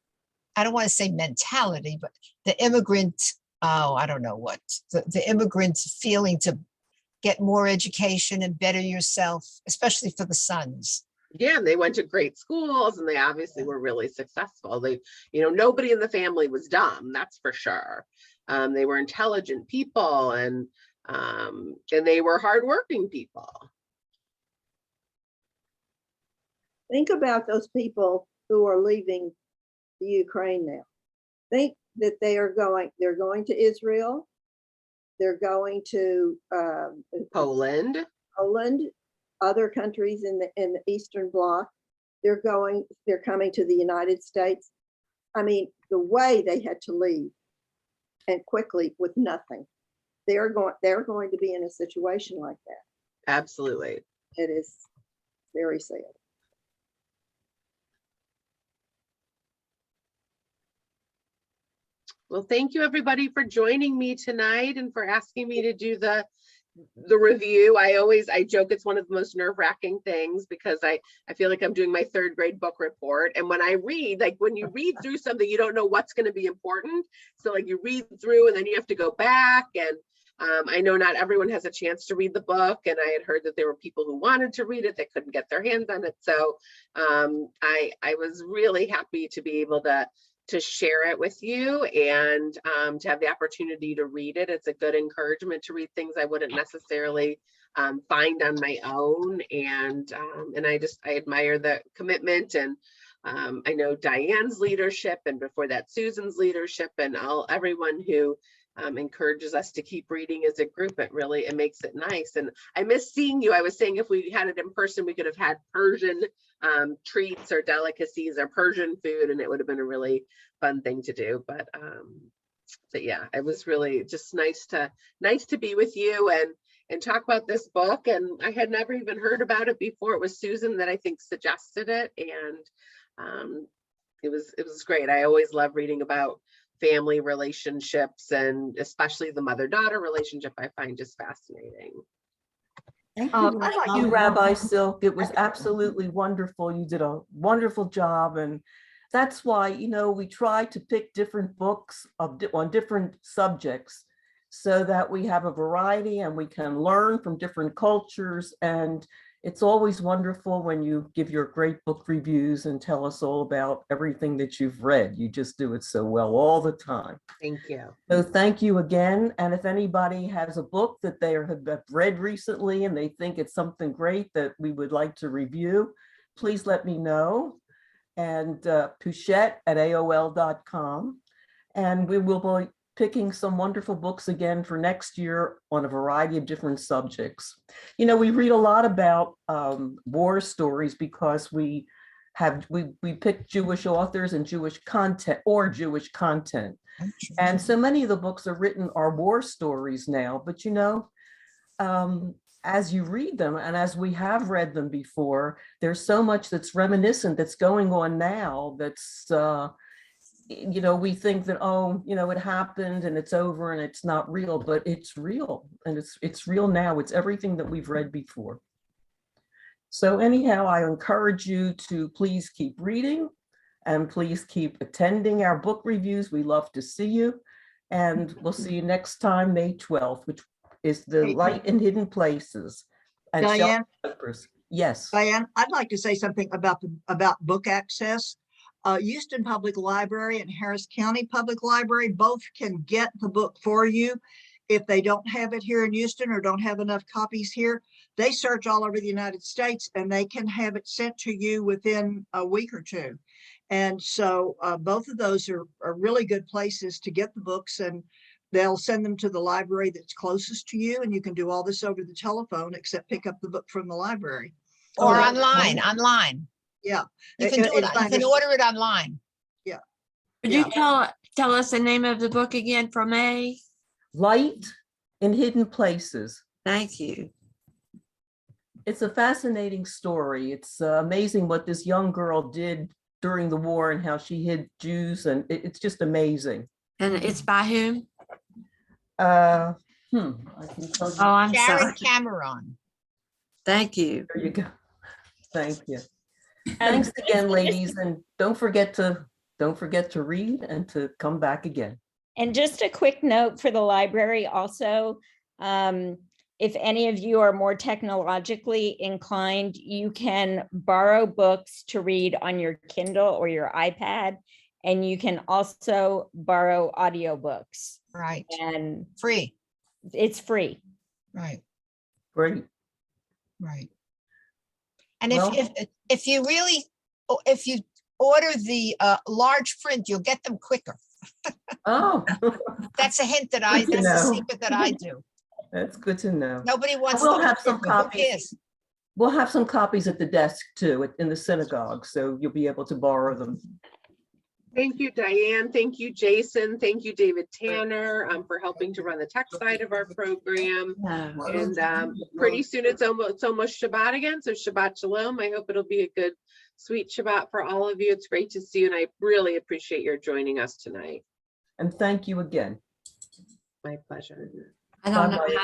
I don't want to say mentality, but the immigrant, I don't know what, the immigrant feeling to get more education and better yourself, especially for the sons. Yeah, and they went to great schools, and they obviously were really successful. They, nobody in the family was dumb, that's for sure. They were intelligent people, and they were hardworking people. Think about those people who are leaving the Ukraine now. Think that they're going to Israel, they're going to Poland, other countries in the Eastern Bloc. They're coming to the United States. I mean, the way they had to leave, and quickly, with nothing. they're going to be in a situation like that. Absolutely. It is very sad. Well, thank you everybody for joining me tonight and for asking me to do the review. I joke it's one of the most nerve-wracking things because I feel like I'm doing my third grade book report. And when I read, like when you read through something, you don't know what's going to be important. So like you read through and then you have to go back. And I know not everyone has a chance to read the book. And I had heard that there were people who wanted to read it that couldn't get their hands on it. So I was really happy to be able to share it with you and to have the opportunity to read it. It's a good encouragement to read things I wouldn't necessarily find on my own. And I admire the commitment, and I know Diane's leadership, and before that Susan's leadership, and everyone who encourages us to keep reading as a group. It makes it nice. And I miss seeing you. I was saying if we had it in person, we could have had Persian treats or delicacies or Persian food, and it would have been a really fun thing to do. But yeah, it was really just nice to be with you and talk about this book. And I had never even heard about it before. It was Susan that I think suggested it, and it was great. I always love reading about family relationships, and especially the mother-daughter relationship I find just fascinating. Thank you, Rabbi Silk. It was absolutely wonderful. You did a wonderful job. And that's why, we try to pick different books on different subjects so that we have a variety and we can learn from different cultures. And it's always wonderful when you give your great book reviews and tell us all about everything that you've read. You just do it so well all the time. Thank you. So thank you again. And if anybody has a book that they have read recently and they think it's something great that we would like to review, please let me know. And Puschett@AOL.com. And we will be picking some wonderful books again for next year on a variety of different subjects. We read a lot about war stories because we pick Jewish authors and Jewish content. And so many of the books are war stories now, but as you read them, and as we have read them before, there's so much that's reminiscent that's going on now that's we think that, it happened and it's over and it's not real, but it's real, and it's real now. It's everything that we've read before. So anyhow, I encourage you to please keep reading and please keep attending our book reviews. We love to see you, and we'll see you next time, May 12th, which is The Light in Hidden Places. And Diane? Yes. Diane, I'd like to say something about book access. Houston Public Library and Harris County Public Library both can get the book for you. If they don't have it here in Houston or don't have enough copies here, they search all over the United States and they can have it sent to you within a week or two. And so both of those are really good places to get the books, and they'll send them to the library that's closest to you, and you can do all this over the telephone except pick up the book from the library. Or online. Yeah. You can do it. You can order it online. Yeah. Would you tell us the name of the book again for May? Light in Hidden Places. Thank you. It's a fascinating story. It's amazing what this young girl did during the war and how she hid Jews, and it's just amazing. And it's by whom? I can tell you. Oh, I'm Sharon sorry. Cameron. Thank you. There you go. Thank you. Thanks again, ladies, and don't forget to read and to come back again. And just a quick note for the library also, if any of you are more technologically inclined, you can borrow books to read on your Kindle or your iPad, and you can also borrow audiobooks. Right. And Free. it's free. Right. Great. Right. And Well- if you order the large print, you'll get them quicker. Oh, That's a hint that's Good to a know. secret that I do. that's good to know. Nobody wants We'll them have some quicker. Who copies. cares? We'll have some copies at the desk too, in the synagogue, so you'll be able to borrow them. Thank you, Diane. Thank you, Jason. Thank you, David Tanner, for helping to run the tech side of our program. And pretty soon it's almost Shabbat again. So Shabbat Shalom. I hope it'll be a good, sweet Shabbat for all of you. It's great to see you, and I really appreciate your joining us tonight. And thank you again. My pleasure. I don't know Bye-bye. how